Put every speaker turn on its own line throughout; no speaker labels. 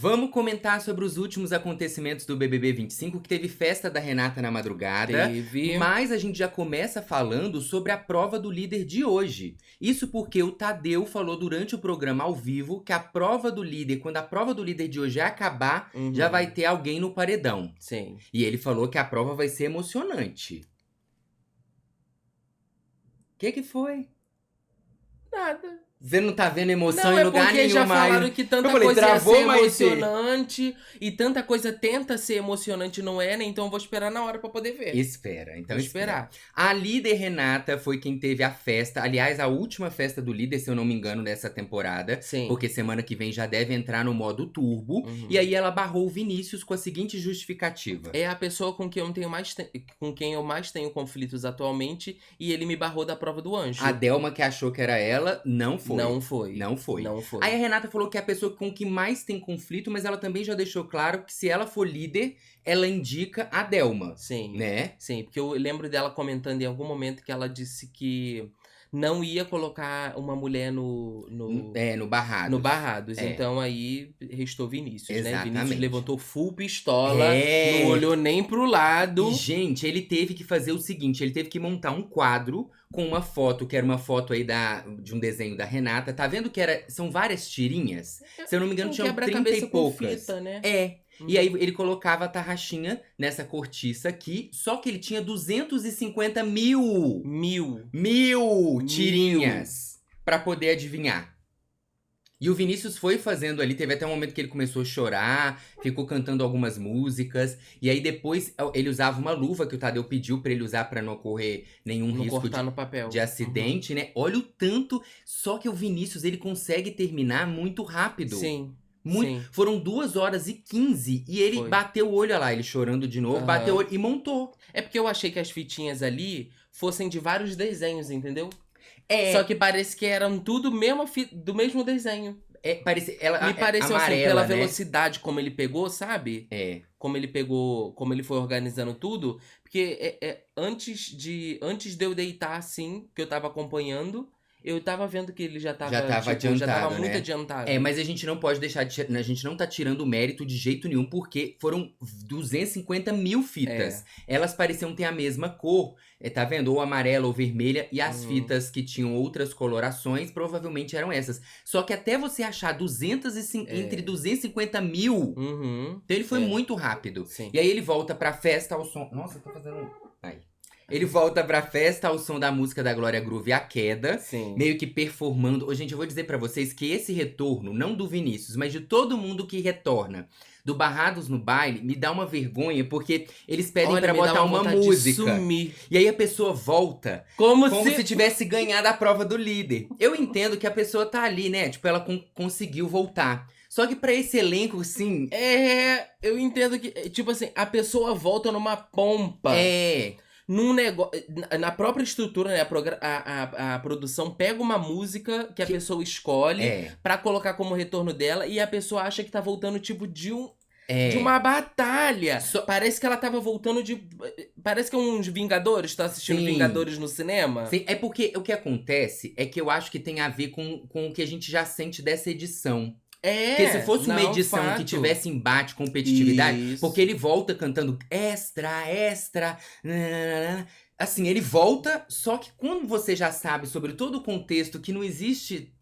Vamos comentar sobre os últimos acontecimentos do BBB 25, que teve festa da Renata na madrugada.
Teve.
Mas a gente já começa falando sobre a prova do líder de hoje. Isso porque o Tadeu falou durante o programa ao vivo que a prova do líder, quando a prova do líder de hoje acabar, já vai ter alguém no paredão.
Sim.
E ele falou que a prova vai ser emocionante. O que foi?
Nada.
Você não tá vendo emoção
Não,
em
é
lugar
porque
nenhum
já
mais.
falaram que tanta
Eu falei,
coisa ia
travou,
ser
Maitê?
emocionante e tanta coisa tenta ser emocionante, não é, né? Então eu vou esperar na hora pra poder ver.
Espera, então
Vou
espera.
esperar.
A líder Renata foi quem teve a festa, aliás, a última festa do líder, se eu não me engano, dessa temporada.
Sim.
Porque semana que vem já deve entrar no modo turbo.
Uhum.
E aí ela barrou o Vinícius com a seguinte justificativa.
É a pessoa com quem eu mais tenho conflitos atualmente e ele me barrou da prova do anjo.
A Delma, que achou que era ela, não foi.
Não foi.
Não foi.
Não foi.
Aí a Renata falou que é a pessoa com que mais tem conflito, mas ela também já deixou claro que se ela for líder, ela indica a Delma,
Sim.
né?
Sim, porque eu lembro dela comentando em algum momento que ela disse que não ia colocar uma mulher no
Barrados.
No Barrados.
É.
Então aí restou Vinícius, né?
Exatamente.
Vinícius levantou full pistola,
É.
não olhou nem pro lado.
E, gente, ele teve que fazer o seguinte, ele teve que montar um quadro com uma foto, que era uma foto aí de um desenho da Renata. Tá vendo que são várias tirinhas? Se eu não me engano, tinham 30 e
quebra-cabeça com
poucas.
fita, né?
É. E aí ele colocava a tarraxinha nessa cortiça aqui, só que ele tinha 250 mil tirinhas pra poder adivinhar. E o Vinícius foi fazendo ali, teve até um momento que ele começou a chorar, ficou cantando algumas músicas. E aí depois ele usava uma luva que o Tadeu pediu pra ele usar pra não ocorrer nenhum
Não
risco
cortar no papel.
de acidente, né? Olha o tanto, só que o Vinícius ele consegue terminar muito rápido.
Sim.
Muito.
Sim.
Foram 2h15 e ele
Foi.
bateu o olho, olha lá, ele chorando de novo,
Aham.
bateu o olho e montou.
É porque eu achei que as fitinhas ali fossem de vários desenhos, entendeu?
É,
Só que parece que eram tudo do mesmo desenho.
parece,
Me pareceu
amarela,
assim, pela
né?
velocidade como ele pegou, sabe?
É.
Como ele pegou, como ele foi organizando tudo. Porque antes de eu deitar, assim, que eu tava acompanhando, eu tava vendo que ele já tava
adiantado,
já tava muito
né?
adiantado.
É, mas a gente não pode deixar a gente não tá tirando o mérito de jeito nenhum, porque foram 250 mil fitas. Elas pareciam ter a mesma cor, tá vendo? Ou amarela ou vermelha, e as fitas que tinham outras colorações provavelmente eram essas. Só que até você achar entre 250 mil,
Uhum.
então ele foi muito rápido.
Sim.
E aí ele volta pra festa ao som... Nossa, eu tô fazendo... Aí. Ele volta pra festa ao som da música da Glória Groove, A Queda.
Sim.
Meio que performando. Ô, gente, eu vou dizer pra vocês que esse retorno, não do Vinícius, mas de todo mundo que retorna do Barrados no Baile, me dá uma vergonha, porque eles pedem pra
me dá
botar uma
vontade de
música.
sumir.
E aí a pessoa volta
Como
se tivesse ganhado a prova do líder. Eu entendo que a pessoa tá ali, né? Tipo, ela conseguiu voltar. Só que pra esse elenco, assim...
Eu entendo que, tipo assim, a pessoa volta numa pompa. Num negócio. Na própria estrutura, né? A produção pega uma música que a pessoa escolhe pra colocar como retorno dela e a pessoa acha que tá voltando, tipo, de uma batalha. Parece que ela tava voltando Parece que é uns Vingadores. Tá assistindo
Sim.
Vingadores no cinema?
Sim, é porque o que acontece é que eu acho que tem a ver com o que a gente já sente dessa edição. Porque se fosse uma edição que tivesse embate, competitividade,
Isso.
porque ele volta cantando extra, extra, nananana. Assim, ele volta, só que quando você já sabe sobre todo o contexto que não existe,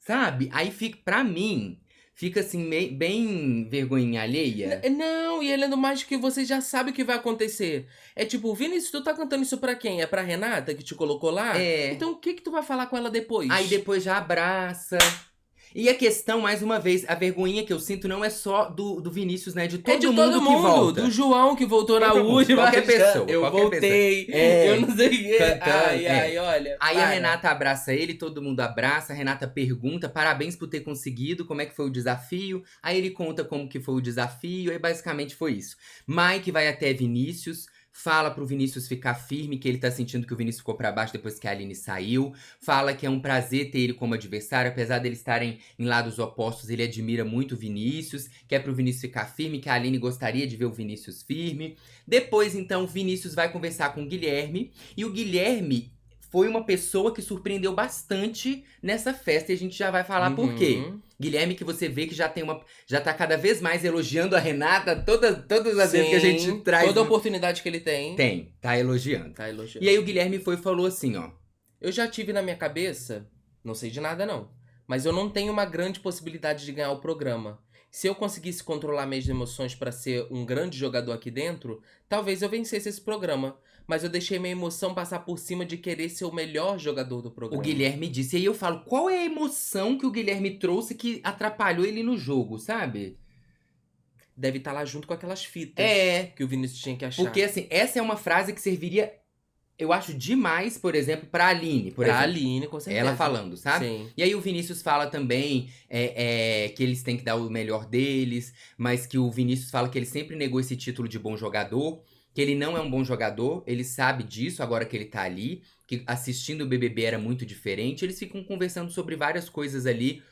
sabe? Aí fica, pra mim, fica assim, bem vergonha alheia.
Não, e além do mais que você já sabe o que vai acontecer. É tipo, Vinícius, tu tá cantando isso pra quem? É pra Renata que te colocou lá? Então o que tu vai falar com ela depois?
Aí depois já abraça. E a questão, mais uma vez, a vergonhinha que eu sinto não é só do Vinícius, né? De todo mundo que volta.
Do João que voltou na última.
Qualquer pessoa.
Eu
qualquer
voltei.
pessoa.
Eu não sei o quê.
Cantando,
Olha.
Aí
para.
a Renata abraça ele, todo mundo abraça. A Renata pergunta, parabéns por ter conseguido, como é que foi o desafio. Aí ele conta como que foi o desafio, e basicamente foi isso. Mike vai até Vinícius, fala pro Vinícius ficar firme, que ele tá sentindo que o Vinícius ficou pra baixo depois que a Aline saiu. Fala que é um prazer ter ele como adversário, apesar deles estarem em lados opostos, ele admira muito o Vinícius, quer pro Vinícius ficar firme, que a Aline gostaria de ver o Vinícius firme. Depois, então, o Vinícius vai conversar com o Guilherme, e o Guilherme foi uma pessoa que surpreendeu bastante nessa festa. E a gente já vai falar por quê. Guilherme, que você vê que já tá cada vez mais elogiando a Renata. Todas as vezes que a gente traz...
Toda oportunidade que ele tem.
Tá elogiando. E aí o Guilherme falou assim, ó.
Eu já tive na minha cabeça, não sei de nada não, mas eu não tenho uma grande possibilidade de ganhar o programa. Se eu conseguisse controlar minhas emoções pra ser um grande jogador aqui dentro, talvez eu vencesse esse programa. Mas eu deixei minha emoção passar por cima de querer ser o melhor jogador do programa.
O Guilherme disse. E aí eu falo, qual é a emoção que o Guilherme trouxe que atrapalhou ele no jogo, sabe?
Deve estar lá junto com aquelas fitas que o Vinícius tinha que achar.
Porque, assim, essa é uma frase que serviria, eu acho, demais, por exemplo, pra Aline.
Pra Aline, com certeza.
Ela falando, sabe?
Sim.
E aí o Vinícius fala também que eles têm que dar o melhor deles, mas que o Vinícius fala que ele sempre negou esse título de bom jogador, que ele não é um bom jogador, ele sabe disso agora que ele tá ali, que assistindo o BBB era muito diferente. Eles ficam conversando sobre várias coisas ali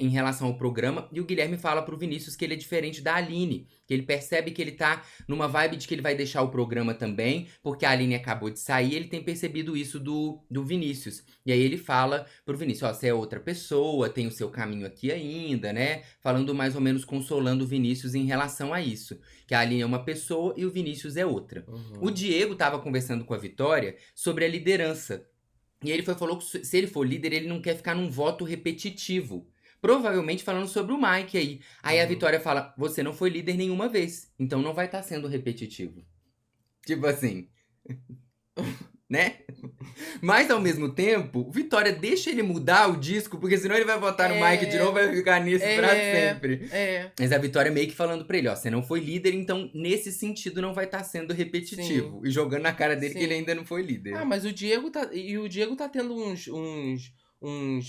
em relação ao programa, e o Guilherme fala pro Vinícius que ele é diferente da Aline, que ele percebe que ele tá numa vibe de que ele vai deixar o programa também, porque a Aline acabou de sair, ele tem percebido isso do Vinícius. E aí ele fala pro Vinícius, ó, você é outra pessoa, tem o seu caminho aqui ainda, né? Falando mais ou menos, consolando o Vinícius em relação a isso. Que a Aline é uma pessoa e o Vinícius é outra. O Diego tava conversando com a Vitória sobre a liderança. E ele falou que se ele for líder, ele não quer ficar num voto repetitivo. Provavelmente falando sobre o Mike aí. Aí a Vitória fala, você não foi líder nenhuma vez, então não vai estar sendo repetitivo. Tipo assim, né? Mas ao mesmo tempo, Vitória deixa ele mudar o disco, porque senão ele vai votar no Mike de novo e vai ficar nisso pra sempre. Mas a Vitória meio que falando pra ele, ó, você não foi líder, então nesse sentido não vai estar sendo repetitivo. Sim. E jogando na cara dele que ele ainda não foi líder.
Ah, mas o Diego tá tendo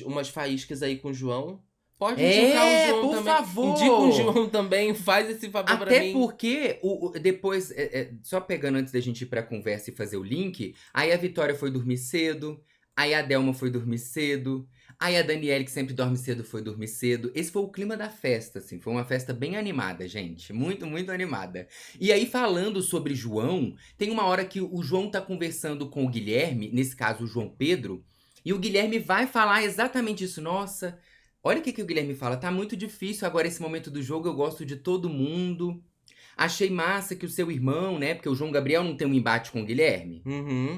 umas faíscas aí com o João. Pode indicar o João
por
também.
favor.
Indica o João também, faz esse favor pra mim.
Até porque, depois, só pegando antes da gente ir pra conversa e fazer o link, aí a Vitória foi dormir cedo, aí a Delma foi dormir cedo, aí a Daniele, que sempre dorme cedo, foi dormir cedo. Esse foi o clima da festa, assim, foi uma festa bem animada, gente, muito, muito animada. E aí, falando sobre João, tem uma hora que o João tá conversando com o Guilherme, nesse caso o João Pedro, e o Guilherme vai falar exatamente isso, nossa... Olha o que o Guilherme fala, tá muito difícil agora esse momento do jogo, eu gosto de todo mundo. Achei massa que o seu irmão, né, porque o João Gabriel não tem um embate com o Guilherme.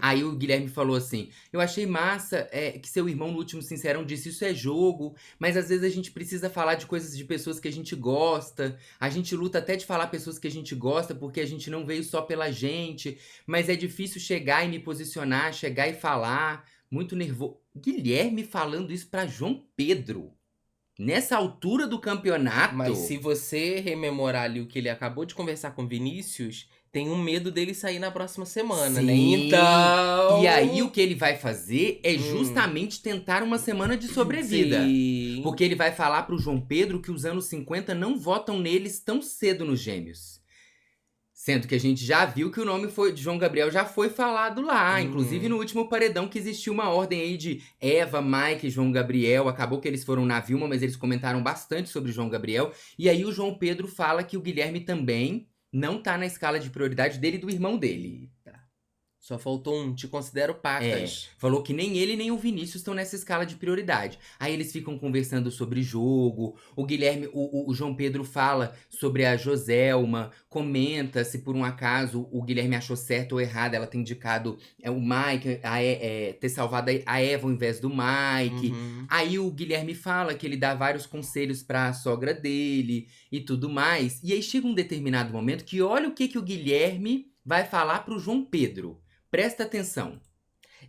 Aí o Guilherme falou assim, eu achei massa que seu irmão no último Sincerão disse, isso é jogo, mas às vezes a gente precisa falar de coisas de pessoas que a gente gosta. A gente luta até de falar pessoas que a gente gosta, porque a gente não veio só pela gente. Mas é difícil chegar e me posicionar, chegar e falar. Muito nervoso. Guilherme falando isso pra João Pedro. Nessa altura do campeonato...
Mas se você rememorar ali o que ele acabou de conversar com o Vinícius, tem um medo dele sair na próxima semana, né? Então...
E aí o que ele vai fazer é justamente tentar uma semana de sobrevida.
Sim.
Porque ele vai falar pro João Pedro que os anos 50 não votam neles tão cedo nos Gêmeos. Sendo que a gente já viu que o nome de João Gabriel já foi falado lá. Inclusive no último paredão que existiu uma ordem aí de Eva, Mike, João Gabriel. Acabou que eles foram na Vilma, mas eles comentaram bastante sobre João Gabriel. E aí o João Pedro fala que o Guilherme também não tá na escala de prioridade dele e do irmão dele.
Só faltou um, te considero pacas.
Falou que nem ele nem o Vinícius estão nessa escala de prioridade. Aí eles ficam conversando sobre jogo, o Guilherme, o João Pedro fala sobre a Joselma, comenta se por um acaso o Guilherme achou certo ou errado ela ter indicado o Mike, ter salvado a Eva ao invés do Mike. Aí o Guilherme fala que ele dá vários conselhos pra sogra dele e tudo mais. E aí chega um determinado momento que olha o que o Guilherme vai falar pro João Pedro. Presta atenção.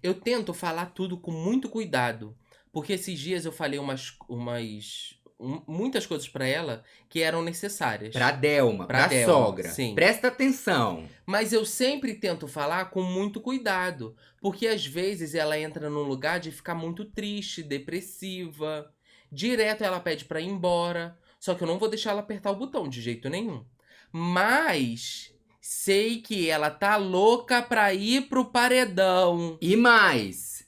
Eu tento falar tudo com muito cuidado. Porque esses dias eu falei muitas coisas pra ela que eram necessárias.
Pra Delma, pra sogra.
Sim.
Presta atenção.
Mas eu sempre tento falar com muito cuidado. Porque às vezes ela entra num lugar de ficar muito triste, depressiva. Direto ela pede pra ir embora. Só que eu não vou deixar ela apertar o botão de jeito nenhum. Mas... sei que ela tá louca pra ir pro paredão.
E mais?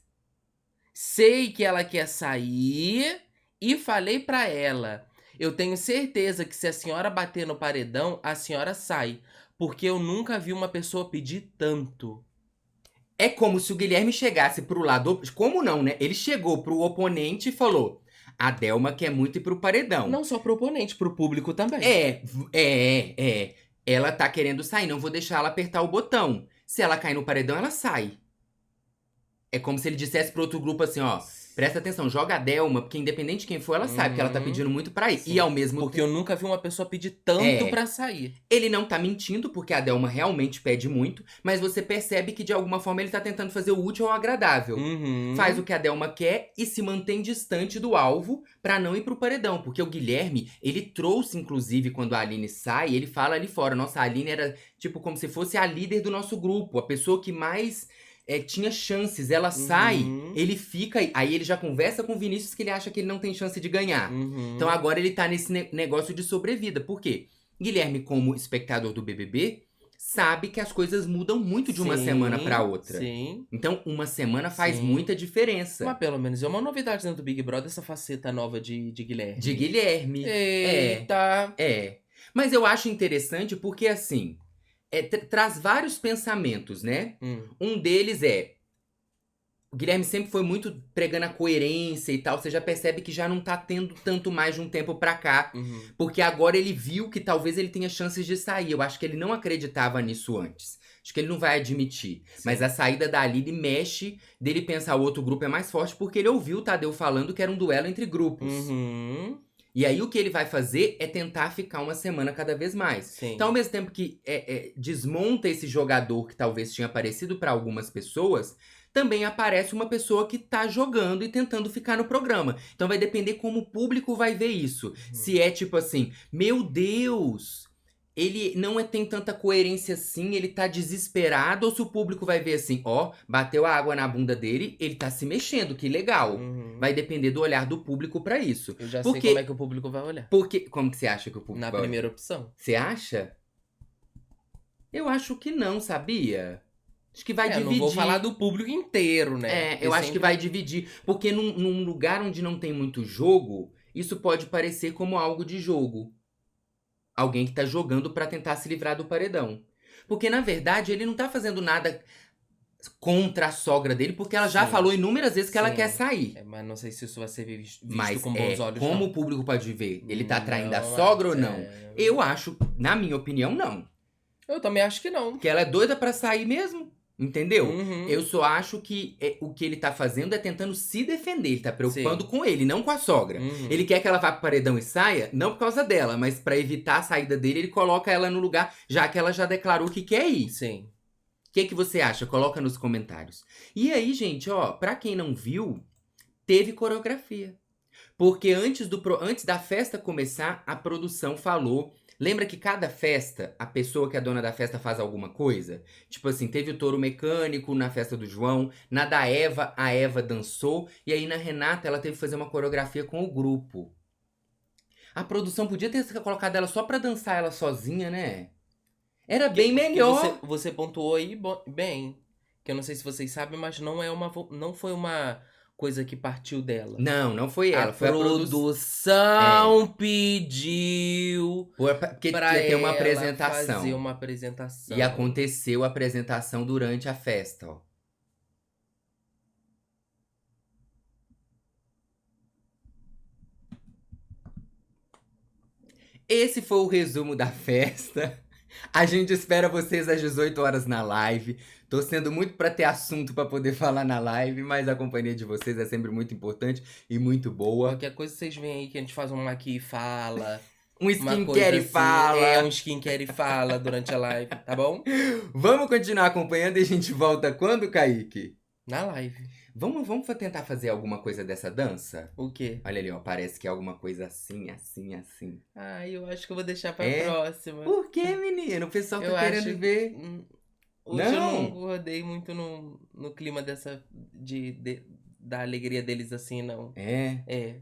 Sei que ela quer sair e falei pra ela. Eu tenho certeza que se a senhora bater no paredão, a senhora sai. Porque eu nunca vi uma pessoa pedir tanto.
É como se o Guilherme chegasse pro lado... Como não, né? Ele chegou pro oponente e falou... A Delma quer muito ir pro paredão.
Não só pro oponente, pro público também.
Ela tá querendo sair, não vou deixar ela apertar o botão. Se ela cair no paredão, ela sai. É como se ele dissesse pro outro grupo assim, ó... Presta atenção, joga a Delma, porque independente de quem for, ela sabe que ela tá pedindo muito pra ir.
Sim.
E ao mesmo
Porque eu nunca vi uma pessoa pedir tanto pra sair.
Ele não tá mentindo, porque a Delma realmente pede muito, mas você percebe que de alguma forma ele tá tentando fazer o útil ao agradável. Faz o que a Delma quer e se mantém distante do alvo pra não ir pro paredão. Porque o Guilherme, ele trouxe, inclusive, quando a Aline sai, ele fala ali fora, nossa, a Aline era tipo como se fosse a líder do nosso grupo, a pessoa que mais... tinha chances, ela sai, ele fica, aí ele já conversa com o Vinícius que ele acha que ele não tem chance de ganhar. Então agora ele tá nesse negócio de sobrevida. Por quê? Guilherme, como espectador do BBB, sabe que as coisas mudam muito de uma semana pra outra.
Sim.
Então uma semana faz muita diferença.
Mas pelo menos é uma novidade dentro do Big Brother, essa faceta nova de Guilherme.
De Guilherme.
Eita!
Mas eu acho interessante porque assim... traz vários pensamentos, né? Um deles é... O Guilherme sempre foi muito pregando a coerência e tal. Você já percebe que já não tá tendo tanto mais de um tempo pra cá. Porque agora ele viu que talvez ele tenha chances de sair. Eu acho que ele não acreditava nisso antes. Acho que ele não vai admitir. Sim. Mas a saída da Aline mexe dele pensar o outro grupo é mais forte. Porque ele ouviu o Tadeu falando que era um duelo entre grupos. E aí o que ele vai fazer é tentar ficar uma semana cada vez mais.
Sim.
Então ao mesmo tempo que desmonta esse jogador que talvez tinha aparecido pra algumas pessoas, também aparece uma pessoa que tá jogando e tentando ficar no programa. Então vai depender como o público vai ver isso. Se é tipo assim, meu Deus, ele não tem tanta coerência assim, ele tá desesperado, ou se o público vai ver assim, ó, bateu a água na bunda dele, ele tá se mexendo, que legal. Vai depender do olhar do público pra isso.
Eu já sei como é que o público vai olhar.
Como que você acha que o público vai olhar?
Na primeira opção.
Você acha? Eu acho que não, sabia? Acho que vai dividir.
Não vou falar do público inteiro, né?
Eu acho que vai dividir. Porque num lugar onde não tem muito jogo, isso pode parecer como algo de jogo. Alguém que tá jogando pra tentar se livrar do paredão. Porque, na verdade, ele não tá fazendo nada contra a sogra dele, porque ela já falou inúmeras vezes que ela quer sair.
Mas não sei se isso vai ser visto
mas
com bons olhos,
como o público pode ver? Ele tá traindo a sogra ou não? Eu acho, na minha opinião, não.
Eu também acho que não.
Porque ela é doida pra sair mesmo. Entendeu? Eu só acho que o que ele tá fazendo é tentando se defender. Ele tá preocupando com ele, não com a sogra. Ele quer que ela vá pro paredão e saia, não por causa dela, mas pra evitar a saída dele, ele coloca ela no lugar, já que ela já declarou que quer ir.
Sim.
O que você acha? Coloca nos comentários. E aí, gente, ó, pra quem não viu, teve coreografia. Porque antes da festa começar, a produção falou... Lembra que cada festa, a pessoa que é dona da festa faz alguma coisa? Tipo assim, teve o touro mecânico na festa do João. Na da Eva, a Eva dançou. E aí na Renata, ela teve que fazer uma coreografia com o grupo. A produção podia ter colocado ela só pra dançar ela sozinha, né? Era bem melhor.
Você pontuou aí bem. Que eu não sei se vocês sabem, mas não foi uma... coisa que partiu dela.
Não foi ela. Foi
a produção pediu
porque pra ia ter uma apresentação.
Fazer uma apresentação.
E aconteceu a apresentação durante a festa, ó. Esse foi o resumo da festa. A gente espera vocês às 18 horas na live. Torcendo muito pra ter assunto pra poder falar na live, mas a companhia de vocês é sempre muito importante e muito boa.
Qualquer coisa vocês veem aí que a gente faz um aqui e fala.
Um skincare e fala.
Um skincare e fala durante a live, tá bom?
Vamos continuar acompanhando e a gente volta quando, Kaique?
Na live.
Vamos tentar fazer alguma coisa dessa dança?
O quê?
Olha ali, ó. Parece que é alguma coisa assim.
Eu acho que eu vou deixar pra próxima.
Por quê, menino? O pessoal tá querendo ver.
Hoje eu não rodei muito no clima da alegria deles assim, não.
É?